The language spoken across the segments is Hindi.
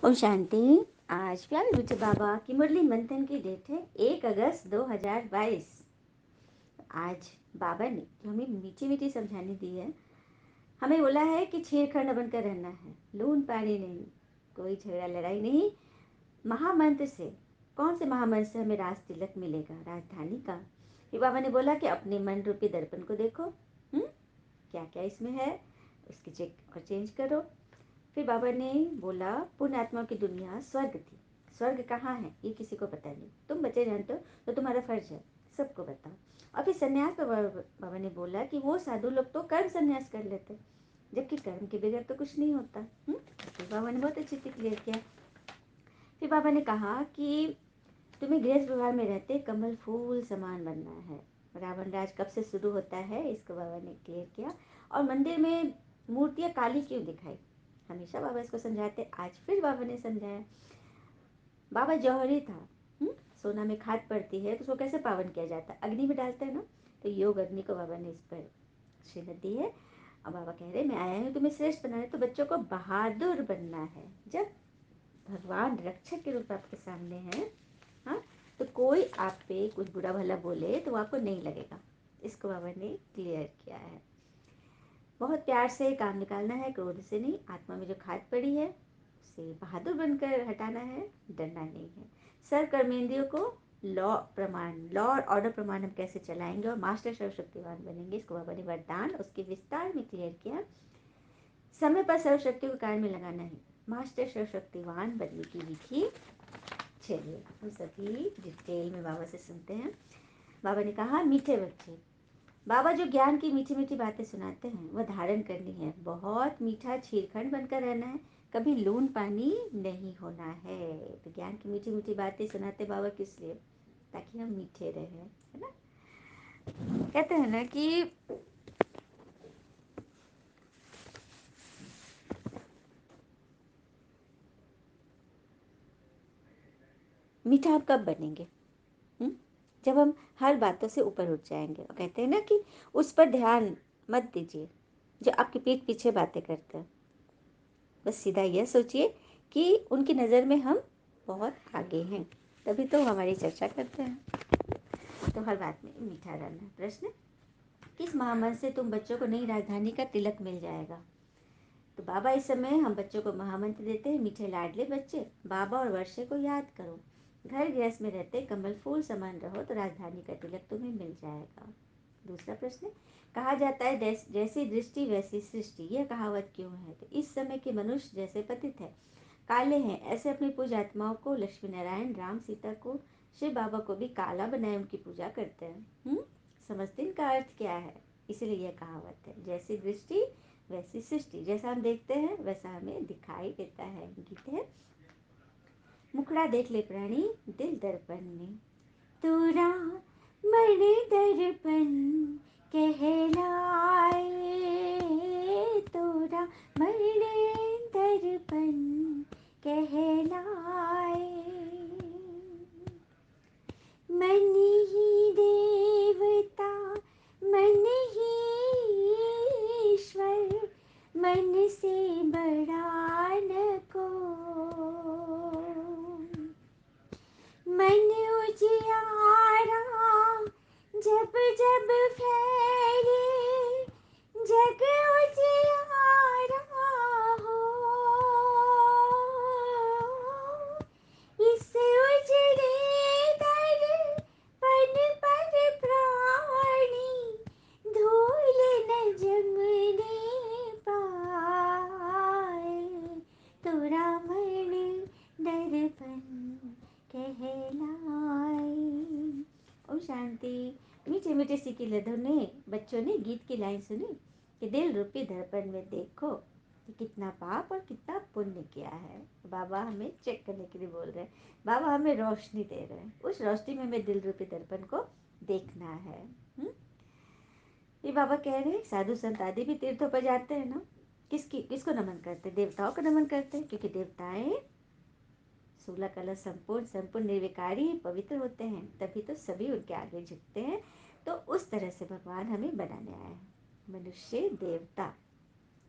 ओम शांति। आज प्यारे बच्चे बाबा की मुरली मंथन की डेट है 1 अगस्त 2022। आज बाबा ने जो हमें मीठी मीठी समझाने दी है, हमें बोला है कि छेड़खंड बनकर रहना है, लून पानी नहीं, कोई झगड़ा लड़ाई नहीं। महामंत्र से, कौन से महामंत्र से हमें राज तिलक मिलेगा, राजधानी का। फिर बाबा ने बोला कि अपने मन रूपी दर्पण को देखो, क्या क्या इसमें है, उसकी चेक और चेंज करो। फिर बाबा ने बोला पुण्य आत्मा की दुनिया स्वर्ग थी, स्वर्ग कहाँ है ये किसी को पता नहीं, तुम बच्चे जानते हो तो तुम्हारा फर्ज है सबको बताओ। और फिर संन्यास पर बाबा ने बोला कि वो साधु लोग तो कर्म संन्यास कर लेते, जबकि कर्म के बगैर तो कुछ नहीं होता। फिर बाबा ने बहुत अच्छे से क्लियर किया। फिर बाबा ने कहा कि तुम्हें गृहस्थ व्यवहार में रहते कमल फूल समान बनना है। रावण राज कब से शुरू होता है इसको बाबा ने क्लियर किया। और मंदिर में मूर्तियाँ काली क्यों दिखाई, हमेशा बाबा इसको समझाते, आज फिर बाबा ने समझाया। बाबा जौहरी था, सोना में खाद पड़ती है तो उसको कैसे पावन किया जाता है, अग्नि में डालते हैं ना। तो योग अग्नि को बाबा ने इस पर श्रीमत दी है। और बाबा कह रहे मैं आया हूँ तुम्हें श्रेष्ठ बनाने, तो बच्चों को बहादुर बनना है। जब भगवान रक्षक के रूप आपके सामने है, हाँ, तो कोई आप पे कुछ बुरा भला बोले तो आपको नहीं लगेगा। इसको बाबा ने क्लियर किया है। बहुत प्यार से काम निकालना है, क्रोध से नहीं। आत्मा में जो खाद पड़ी है उसे बहादुर बनकर हटाना है, डरना नहीं है। सर्व कर्मेंद्रियों को लॉ प्रमाण, लॉ और ऑर्डर प्रमाण हम कैसे चलाएंगे और मास्टर सर्वशक्तिवान बनेंगे, इसको बाबा ने वरदान उसके विस्तार में क्लियर किया। समय पर सर्वशक्ति को कार्य में लगाना है, मास्टर सर्वशक्तिवान बनने की विधि। चलिए हम सभी डिटेल में बाबा से सुनते हैं। बाबा ने कहा मीठे बच्चे, बाबा जो ज्ञान की मीठी मीठी बातें सुनाते हैं वह धारण करनी है। बहुत मीठा छीरखंड बनकर रहना है, कभी लून पानी नहीं होना है। तो ज्ञान की मीठी मीठी बातें सुनाते बाबा किस लिए, ताकि हम मीठे रहें, है ना। कहते हैं ना कि मीठा हम कब बनेंगे, जब हम हर बातों से ऊपर उठ जाएंगे। और कहते हैं ना कि उस पर ध्यान मत दीजिए जो आपके पीठ पीछे बातें करते हैं। बस सीधा यह सोचिए कि उनकी नज़र में हम बहुत आगे हैं, तभी तो हमारी चर्चा करते हैं। तो हर बात में मीठा रहना। प्रश्न, किस महामंत्र से तुम बच्चों को नई राजधानी का तिलक मिल जाएगा। तो बाबा इस समय हम बच्चों को महामंत्र देते हैं, मीठे लाडले बच्चे बाबा और वर्षे को याद करो। घर गृहस्थ में रहते कमल फूल समान रहो तो राजधानी का तिलक तुम्हें मिल जाएगा। दूसरा प्रश्न, कहा जाता है जैसी दृष्टि वैसी सृष्टि, यह कहावत क्यों है। तो इस समय के मनुष्य जैसे पतित है, काले हैं, ऐसे अपनी पूजा आत्माओं को, लक्ष्मी नारायण राम सीता को, शिव बाबा को भी काला बनाए उनकी पूजा करते हैं। समझते इनका अर्थ क्या है। इसलिए यह कहावत है, जैसी दृष्टि वैसी सृष्टि, जैसा हम देखते हैं वैसा हमें दिखाई देता है। गीत है, मुखड़ा देख ले प्राणी दिल दर्पण में, तोरा मन दर्पण कहलाए, तोरा मन दर्पण कहलाए। मन ही देवता मन ही ईश्वर, मन से बड़ा न को, मन उजियारा जब जब फैले, जग उजियारा हो, इस उजड़े दर्पण पर प्राणी धूल न जमने पाए, तोरा मन दर्पण कहलाए। ओम शांति। मीठे मीठे सीखी लधु ने बच्चों ने गीत की लाइन सुनी कि दिल रूपी दर्पण में देखो कि कितना पाप और कितना पुण्य किया है। बाबा हमें चेक करने के लिए बोल रहे हैं, बाबा हमें रोशनी दे रहे हैं, उस रोशनी में हमें दिल रूपी दर्पण को देखना है। ये बाबा कह रहे हैं साधु संत आदि भी तीर्थों पर जाते हैं ना, किसको नमन करते हैं, देवताओं को नमन करते हैं, क्योंकि देवताएं 16 कलश संपूर्ण निर्विकारी पवित्र होते हैं, तभी तो सभी उनके आगे झुकते हैं। तो उस तरह से भगवान हमें बनाने आए हैं, मनुष्य देवता।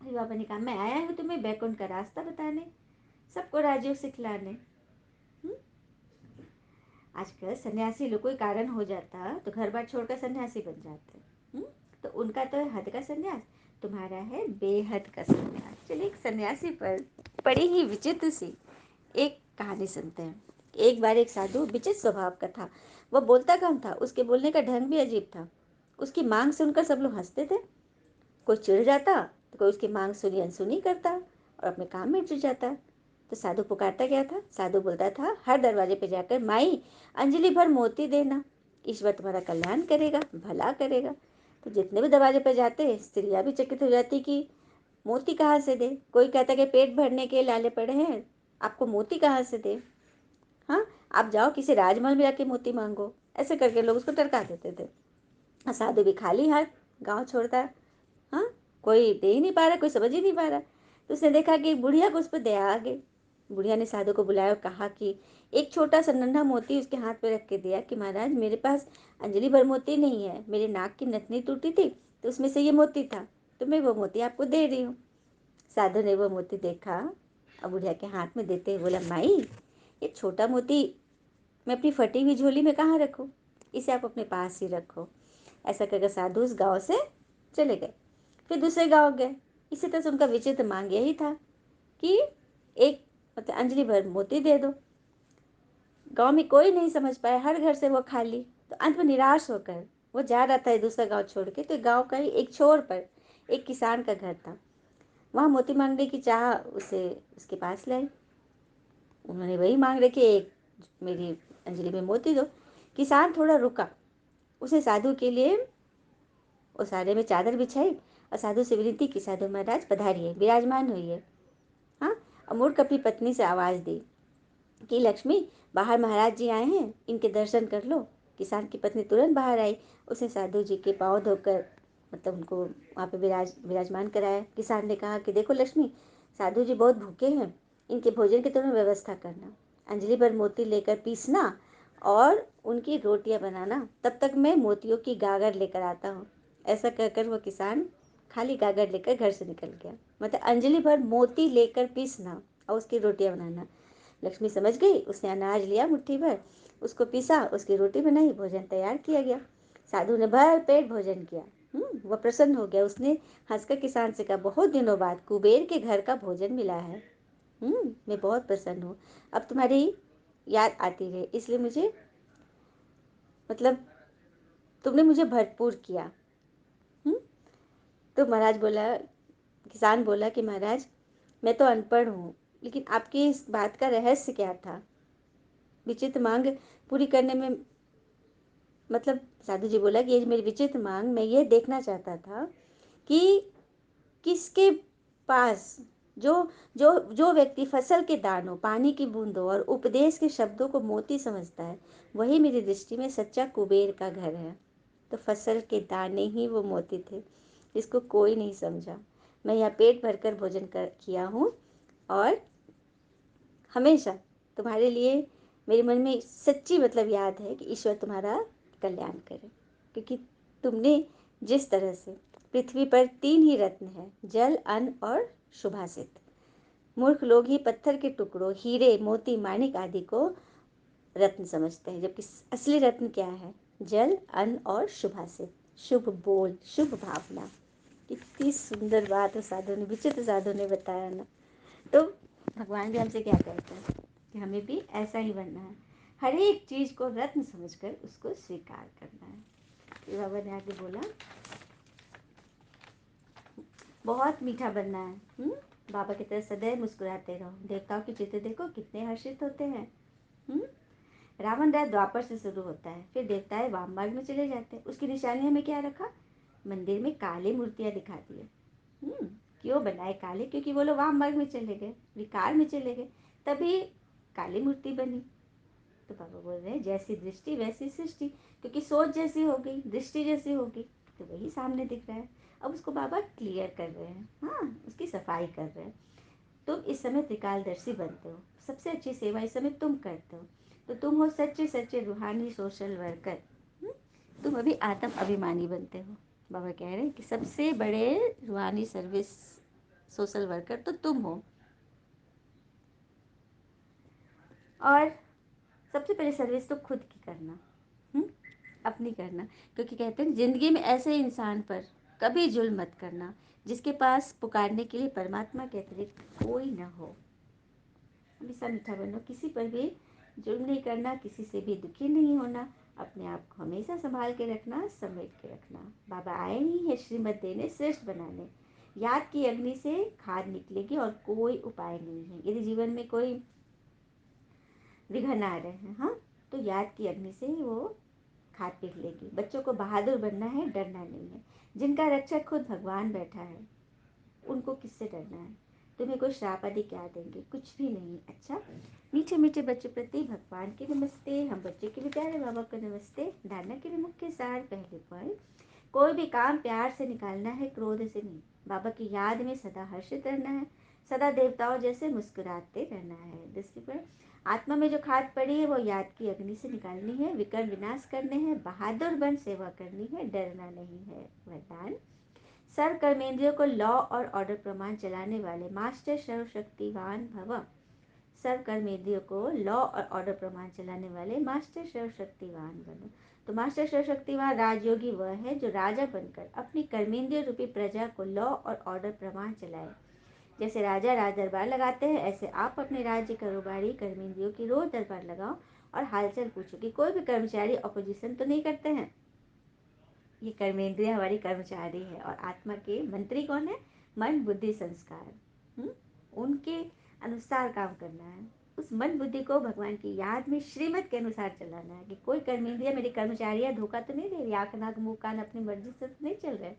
बाबा ने कहा मैं आया हूँ तुम्हें बैकुंठ का रास्ता बताने, सबको राजयोग से खिलाने। आजकल सन्यासी लोग कोई कारण हो जाता तो घर बार छोड़कर सन्यासी बन जाते। तो उनका तो है हद का सन्यास, तुम्हारा है बेहद का सन्यास। चलिए एक सन्यासी पर बड़ी ही विचित्र सी एक कहानी सुनते हैं। एक बार एक साधु विचित्र स्वभाव का था। वह बोलता कम था, उसके बोलने का ढंग भी अजीब था। उसकी मांग सुनकर सब लोग हंसते थे। कोई चिढ़ जाता तो कोई उसकी मांग सुनी अनसुनी करता और अपने काम में जुट जाता। तो साधु पुकारता क्या था? साधु बोलता था हर दरवाजे पे जाकर, माई अंजलि भर मोती देना, ईश्वर तुम्हारा कल्याण करेगा, भला करेगा। तो जितने भी दरवाजे पे जाते स्त्रियाँ भी चकित हो जाती कि मोती कहाँ से दे। कोई कहता कि पेट भरने के लाले पड़े हैं, आपको मोती कहाँ से दे? हाँ, आप जाओ किसी राजमहल में जाके मोती मांगो। ऐसे करके लोग उसको टरका देते थे। साधु भी खाली हाथ गाँव छोड़ता। हाँ, कोई दे ही नहीं पा रहा, कोई समझ ही नहीं पा रहा। तो उसने देखा कि बुढ़िया को उस पर दया आ गई। बुढ़िया ने साधु को बुलाया और कहा कि एक छोटा सा नन्हा मोती उसके हाथ पे रख के दिया कि महाराज मेरे पास अंजलि भर मोती नहीं है, मेरे नाक की नथनी टूटी थी तो उसमें से ये मोती था, तो मैं वो मोती आपको दे रही हूँ। साधु ने वो मोती देखा और बुढ़िया के हाथ में देते बोला, माई ये छोटा मोती मैं अपनी फटी हुई झोली में कहाँ रखूँ, इसे आप अपने पास ही रखो। ऐसा करके साधु उस गाँव से चले गए। फिर दूसरे गाँव गए। इसी तरह से उनका विचित्र मांग यही था कि एक मतलब अंजलि भर मोती दे दो। गांव में कोई नहीं समझ पाया, हर घर से वो खाली। तो अंत में निराश होकर वो जा रहा था दूसरा गांव छोड़ के। तो गांव का ही एक छोर पर एक किसान का घर था। वहाँ मोती मांगने की चाह उसे उसके पास लाई। उन्होंने वही मांग रखी, एक मेरी अंजलि में मोती दो। किसान थोड़ा रुका। उसने साधु के लिए उसारे में चादर बिछाई और साधु से विनती की, साधु महाराज पधारिए, विराजमान हुई। हाँ, और मुड़ अपनी पत्नी से आवाज़ दी कि लक्ष्मी बाहर महाराज जी आए हैं, इनके दर्शन कर लो। किसान की पत्नी तुरंत बाहर आई। उसने साधु जी के पाँव धोकर मतलब उनको वहाँ पे विराजमान कराया। किसान ने कहा कि देखो लक्ष्मी, साधु जी बहुत भूखे हैं, इनके भोजन की तुरंत व्यवस्था करना, अंजलि भर मोती लेकर पीसना और उनकी रोटियाँ बनाना, तब तक मैं मोतियों की गागर लेकर आता हूँ। ऐसा कहकर वो किसान खाली गागर लेकर घर से निकल गया। मतलब अंजलि भर मोती लेकर पीसना और उसकी रोटियाँ बनाना। लक्ष्मी समझ गई। उसने अनाज लिया मुट्ठी भर, उसको पीसा, उसकी रोटी बनाई, भोजन तैयार किया गया। साधु ने भर पेट भोजन किया। वह प्रसन्न हो गया। उसने हंसकर किसान से कहा, बहुत दिनों बाद कुबेर के घर का भोजन मिला है। मैं बहुत प्रसन्न हूँ। अब तुम्हारी याद आती रहे, इसलिए मुझे मतलब तुमने मुझे भरपूर किया। तो महाराज बोला, किसान बोला कि महाराज मैं तो अनपढ़ हूँ, लेकिन आपकी इस बात का रहस्य क्या था? विचित्र मांग पूरी करने में मतलब साधु जी बोला कि ये मेरी विचित्र मांग, मैं ये देखना चाहता था कि किसके पास जो जो जो व्यक्ति फसल के दानों, पानी की बूंदों और उपदेश के शब्दों को मोती समझता है, वही मेरी दृष्टि में सच्चा कुबेर का घर है। तो फसल के दाने ही वो मोती थे, इसको कोई नहीं समझा। मैं यहाँ पेट भरकर भोजन कर किया हूँ और हमेशा तुम्हारे लिए मेरे मन में सच्ची मतलब याद है कि ईश्वर तुम्हारा कल्याण करे। क्योंकि तुमने जिस तरह से पृथ्वी पर तीन ही रत्न हैं, जल, अन्न और शुभासित। मूर्ख लोग ही पत्थर के टुकड़ों, हीरे, मोती, माणिक आदि को रत्न समझते हैं, जबकि असली रत्न क्या है? जल, अन्न और शुभासित, शुभ बोल, शुभ भावना। कितनी सुंदर बात है साधु ने, विचित्र साधु ने बताया ना। तो भगवान भी हमसे क्या कहते हैं कि हमें भी ऐसा ही बनना है, हर एक चीज़ को रत्न समझकर उसको स्वीकार करना है। फिर बाबा ने आगे बोला, बहुत मीठा बनना है। बाबा की तरह सदैव मुस्कुराते रहो। देवताओं के चित्र देखो कितने हर्षित होते हैं। रावण राय द्वापर से शुरू होता है, फिर देवताएं वाम मार्ग में चले जाते हैं। उसकी निशानी हमें क्या रखा? मंदिर में काली मूर्तियाँ दिखा दी। क्यों बनाए काले? क्योंकि वो लोग वाम मार्ग में चले गए, विकार में चले गए, तभी काली मूर्ति बनी। तो बाबा बोल रहे हैं जैसी दृष्टि वैसी सृष्टि, क्योंकि सोच जैसी हो गई, दृष्टि जैसी होगी, तो वही सामने दिख रहा है। अब उसको बाबा क्लियर कर रहे हैं, हाँ, उसकी सफाई कर रहे हैं। तुम इस समय त्रिकालदर्शी बनते हो, सबसे अच्छी सेवा इस समय तुम करते हो। तो तुम हो सच्चे सच्चे रूहानी सोशल वर्कर। तुम अभी आत्म अभिमानी बनते हो। बाबा कह रहे हैं कि सबसे बड़े रूहानी सर्विस सोशल वर्कर तो तुम हो। और सबसे पहले सर्विस तो खुद की करना, हुँ? अपनी करना, क्योंकि कहते हैं ज़िंदगी में ऐसे इंसान पर कभी जुल्म मत करना जिसके पास पुकारने के लिए परमात्मा के अतिरिक्त कोई न हो। हमेशा मीठा बनो, किसी पर भी जुल्म नहीं करना, किसी से भी दुखी नहीं होना, अपने आप को हमेशा संभाल के रखना, समेट के रखना। बाबा आए ही है श्रीमत देने, श्रेष्ठ बनाने। याद की अग्नि से खाद निकलेगी और कोई उपाय नहीं है। यदि जीवन में कोई विघ्न आ रहे हैं, हाँ, तो याद की अग्नि से ही वो खाद पिघलेगी। बच्चों को बहादुर बनना है, डरना नहीं है। जिनका रक्षक खुद भगवान बैठा है, उनको किससे डरना है? तुम्हें कोई श्राप आदि क्या देंगे? कुछ भी नहीं। अच्छा, मीठे मीठे बच्चों प्रति भगवान के नमस्ते। हम बच्चे के भी प्यारे बाबा को नमस्ते। धारणा के लिए मुख्य सार, पहले पॉइंट, कोई भी काम प्यार से निकालना है, क्रोध से नहीं। बाबा की याद में सदा हर्षित रहना है, सदा देवताओं जैसे मुस्कुराते रहना है। दूसरी पर, आत्मा में जो खाद पड़ी है वो याद की अग्नि से निकालनी है, विकर्म विनाश करने हैं, बहादुर बन सेवा करनी है, डरना नहीं है। वरदान, सर्व कर्मेंद्रियों को लॉ और ऑर्डर प्रमाण चलाने वाले मास्टर सर्वशक्तिवान भव। सर्व कर्मेंद्रियों को लॉ और ऑर्डर प्रमाण चलाने वाले मास्टर सर्वशक्तिवान बनो। तो मास्टर सर्वशक्तिवान राजयोगी वह है जो राजा बनकर अपनी कर्मेंद्रिय रूपी प्रजा को लॉ और ऑर्डर प्रमाण चलाए। जैसे राजा राज दरबार लगाते हैं, ऐसे आप अपने राज्य कारोबारी कर्मेंद्रियों की रोज दरबार लगाओ और हालचाल पूछो कि कोई भी कर्मचारी अपोजिशन तो नहीं करते हैं। ये कर्मेंद्रिय हमारी कर्मचारी है। और आत्मा के मंत्री कौन है? मन बुद्धि संस्कार। उनके अनुसार काम करना है। उस मन बुद्धि को भगवान की याद में श्रीमत के अनुसार चलाना है कि कोई कर्मेंद्रिय मेरी कर्मचारी धोखा तो नहीं दे रही, आँख नाक मुँह कान अपनी मर्जी से तो नहीं चल रहे,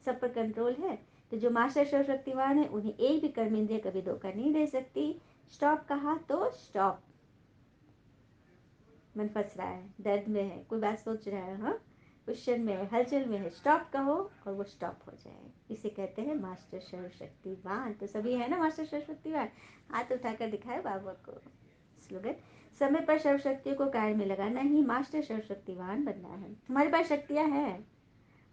सब पर कंट्रोल है। तो जो मास्टर सर्वशक्तिवान है उन्हें एक भी कर्मेंद्रिय कभी धोखा नहीं दे सकती। स्टॉप कहा तो स्टॉप। मन फंस रहा है, दर्द में है, कोई बात सोच रहा है, हाँ, क्वेश्चन में है, हलचल में है, स्टॉप कहो और वो स्टॉप हो जाए। इसे कहते हैं मास्टर सर्वशक्तिवान। तो सभी है ना मास्टर सर्वशक्तिवान? हाथ उठाकर दिखाए बाबा को। स्लोगन, समय पर सर्वशक्तियों को कार्य में लगाना ही मास्टर सर्वशक्तिवान बनना है। हमारे पास शक्तियाँ हैं,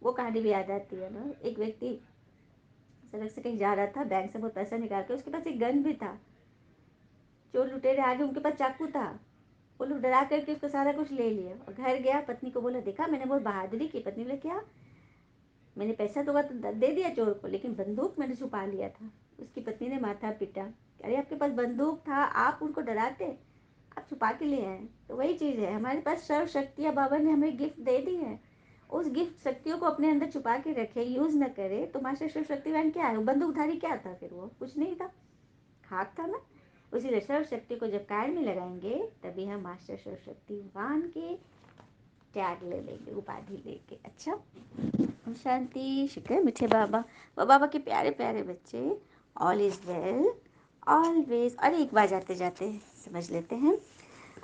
वो कहानी भी याद आती है ना। एक व्यक्ति सड़क से कहीं जा रहा था, बैंक से बहुत पैसा निकाल के, उसके पास एक गन भी था। चोर लुटेरे आगे, उनके पास चाकू था, वो लोग डरा करके उसको सारा कुछ ले लिया और घर गया, पत्नी को बोला देखा मैंने बहुत बहादुरी की। पत्नी बोले क्या? मैंने पैसा तो दे दिया चोर को, लेकिन बंदूक मैंने छुपा लिया था। उसकी पत्नी ने माथा पीटा, अरे आपके पास बंदूक था, आप उनको डराते, आप छुपा के ले आए। तो वही चीज़ है, हमारे पास सर्व शक्तियाँ बाबा ने हमें गिफ्ट दे दी है। उस गिफ्ट शक्तियों को अपने अंदर छुपा के रखे, यूज़ न करे तो मास्टर शिव शक्तिवान क्या है? बंदूकधारी क्या था फिर? वो कुछ नहीं था, खाक था ना। उसी सर्व शक्ति को जब कार्य में लगाएंगे तभी हम मास्टर सर्व शक्तिवान के टैग ले लेंगे, उपाधि लेके। अच्छा, ओम शांति। शुक्र है मीठे बाबा, वो बाबा के प्यारे प्यारे बच्चे। All is well, always. अरे एक बार जाते जाते समझ लेते हैं,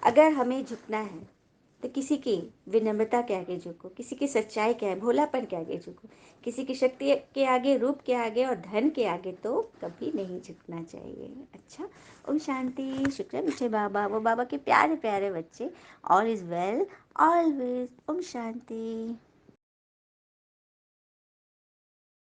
अगर हमें झुकना है तो किसी की विनम्रता के आगे झुको, किसी की सच्चाई के आगे, भोलापन के आगे झुको, किसी की शक्ति के आगे, रूप के आगे और धन के आगे तो कभी नहीं झुकना चाहिए। अच्छा, ओम शांति। शुक्र है मीठे बाबा, वो बाबा के प्यारे प्यारे बच्चे। All is well, always. ओम शांति।